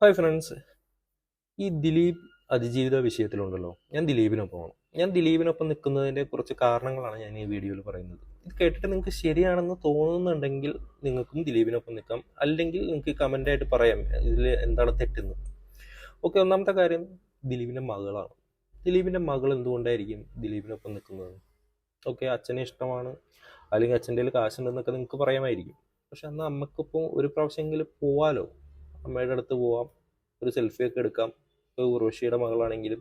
Hi friends. ഈ ദിലീപ് അതിജീവിത വിഷയത്തിലുണ്ടല്ലോ, ഞാൻ ദിലീപിനൊപ്പമാണ്. ഞാൻ ദിലീപിനൊപ്പം നിൽക്കുന്നതിൻ്റെ കുറച്ച് കാരണങ്ങളാണ് ഞാൻ ഈ വീഡിയോയിൽ പറയുന്നത്. ഇത് കേട്ടിട്ട് നിങ്ങൾക്ക് ശരിയാണെന്ന് തോന്നുന്നുണ്ടെങ്കിൽ നിങ്ങൾക്കും ദിലീപിനൊപ്പം നിൽക്കാം, അല്ലെങ്കിൽ നിങ്ങൾക്ക് കമൻ്റായിട്ട് പറയാം ഇതിൽ എന്താണ് തെറ്റെന്ന്. ഓക്കെ, ഒന്നാമത്തെ കാര്യം ദിലീപിൻ്റെ മകളാണ്. ദിലീപിൻ്റെ മകൾ എന്തുകൊണ്ടായിരിക്കും ദിലീപിനൊപ്പം നിൽക്കുന്നത്? ഓക്കെ, അച്ഛനെ ഇഷ്ടമാണ്, അല്ലെങ്കിൽ അച്ഛൻ്റെ കയ്യിൽ കാശുണ്ടെന്നൊക്കെ നിങ്ങൾക്ക് പറയാമായിരിക്കും. പക്ഷെ എന്നാൽ അമ്മക്കിപ്പോൾ ഒരു പ്രാവശ്യമെങ്കിലും പോവാലോ, അമ്മയുടെ അടുത്ത് പോവാം, ഒരു സെൽഫി ഒക്കെ എടുക്കാം. ഇപ്പോൾ ഉർവശിയുടെ മകളാണെങ്കിലും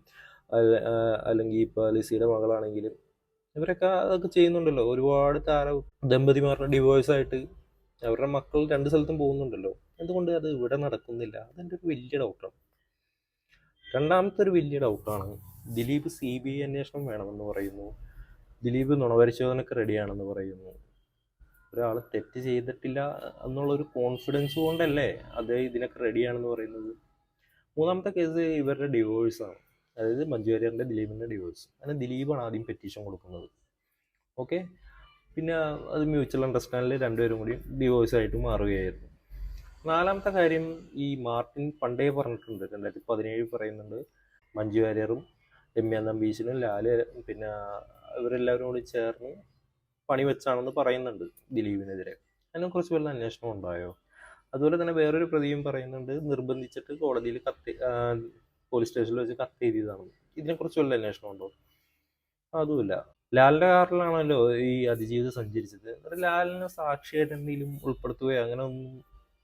അല്ലെങ്കിൽ ഇപ്പോൾ ലിസിയുടെ മകളാണെങ്കിലും ഇവരൊക്കെ അതൊക്കെ ചെയ്യുന്നുണ്ടല്ലോ. ഒരുപാട് ദമ്പതിമാരുടെ ഡിവോഴ്സായിട്ട് അവരുടെ മക്കൾ രണ്ട് സ്ഥലത്തും പോകുന്നുണ്ടല്ലോ. എന്തുകൊണ്ട് അത് ഇവിടെ നടക്കുന്നില്ല? അതെൻ്റെ ഒരു വലിയ ഡൗട്ടാണ്. രണ്ടാമത്തെ ഒരു വലിയ ഡൗട്ടാണ്, ദിലീപ് CBI അന്വേഷണം വേണമെന്ന് പറയുന്നു, ദിലീപ് നുണപരിശോധനയ്ക്ക് റെഡിയാണെന്ന് പറയുന്നു. ഒരാൾ തെറ്റ് ചെയ്തിട്ടില്ല എന്നുള്ളൊരു കോൺഫിഡൻസ് കൊണ്ടല്ലേ അത് ഇതിനൊക്കെ റെഡിയാണെന്ന് പറയുന്നത്. മൂന്നാമത്തെ കേസ് ഇവരുടെ ഡിവോഴ്സാണ്, അതായത് മഞ്ജു വാര്യറിൻ്റെ ദിലീപിൻ്റെ ഡിവോഴ്സ്. അങ്ങനെ ദിലീപാണ് ആദ്യം പെറ്റീഷൻ കൊടുക്കുന്നത്. ഓക്കെ, പിന്നെ അത് മ്യൂച്വൽ അണ്ടർസ്റ്റാൻഡിൽ രണ്ടുപേരും കൂടി ഡിവോഴ്സായിട്ട് മാറുകയായിരുന്നു. നാലാമത്തെ കാര്യം, ഈ മാർട്ടിൻ പണ്ടേ പറഞ്ഞിട്ടുണ്ട്, 2017 പറയുന്നുണ്ട്, മഞ്ജു വാര്യറും രമ്യ നമ്പീശനും ലാല് പിന്നെ ഇവരെല്ലാവരും കൂടി ചേർന്ന് പണി വെച്ചാണെന്ന് പറയുന്നുണ്ട് ദിലീപിനെതിരെ. അതിനെക്കുറിച്ച് വല്ല അന്വേഷണം ഉണ്ടായോ? അതുപോലെ തന്നെ വേറൊരു പ്രതിയും പറയുന്നുണ്ട്, നിർബന്ധിച്ചിട്ട് കോടതിയിൽ പോലീസ് സ്റ്റേഷനിൽ വെച്ച് കത്ത് എഴുതിയതാണെന്ന്. ഇതിനെക്കുറിച്ച് വല്ല അന്വേഷണം ഉണ്ടോ? അതുമില്ല. ലാലിൻ്റെ കാറിലാണല്ലോ ഈ അതിജീവിതം സഞ്ചരിച്ചത്. ലാലിനെ സാക്ഷിയായിട്ട് എന്തെങ്കിലും ഉൾപ്പെടുത്തുകയോ അങ്ങനെ ഒന്നും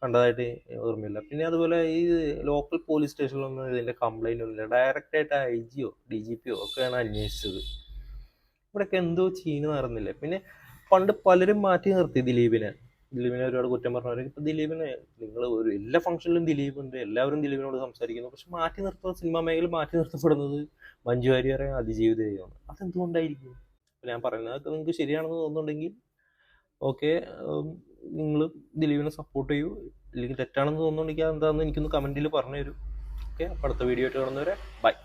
കണ്ടതായിട്ട് ഓർമ്മയില്ല. പിന്നെ അതുപോലെ ഈ ലോക്കൽ പോലീസ് സ്റ്റേഷനിലൊന്നും ഇതിൻ്റെ കംപ്ലൈൻ്റ് ഒന്നുമില്ല. ഡയറക്റ്റായിട്ട് IGയോ DGPയോ ഒക്കെയാണ് അന്വേഷിച്ചത്. ഇവിടെയൊക്കെ എന്തോ ചീന് നടന്നില്ലേ. പിന്നെ പണ്ട് പലരും മാറ്റി നിർത്തി ദിലീപിനെ ഒരുപാട് കുറ്റം പറഞ്ഞവർ. ഇപ്പം ദിലീപിനെ നിങ്ങൾ ഒരു എല്ലാ ഫംഗ്ഷനിലും ദിലീപുണ്ട്, എല്ലാവരും ദിലീപിനോട് സംസാരിക്കുന്നു. പക്ഷെ മാറ്റി നിർത്തുന്ന സിനിമാ മേഖല മാറ്റി നിർത്തപ്പെടുന്നത് മഞ്ജു വാര്യരെ അതിജീവിതയാണ്. അതെന്തുകൊണ്ടായിരിക്കും? അപ്പം ഞാൻ പറയുന്നത് നിങ്ങൾക്ക് ശരിയാണെന്ന് തോന്നുന്നുണ്ടെങ്കിൽ ഓക്കെ, നിങ്ങൾ ദിലീപിനെ സപ്പോർട്ട് ചെയ്യൂ. അല്ലെങ്കിൽ തെറ്റാണെന്ന് തോന്നുന്നുണ്ടെങ്കിൽ അതെന്താണെന്ന് എനിക്കൊന്ന് കമൻറ്റിൽ പറഞ്ഞു തരൂ. ഓക്കെ, അപ്പോൾ അടുത്ത വീഡിയോ ആയിട്ട് കാണുന്നവരെ ബൈ.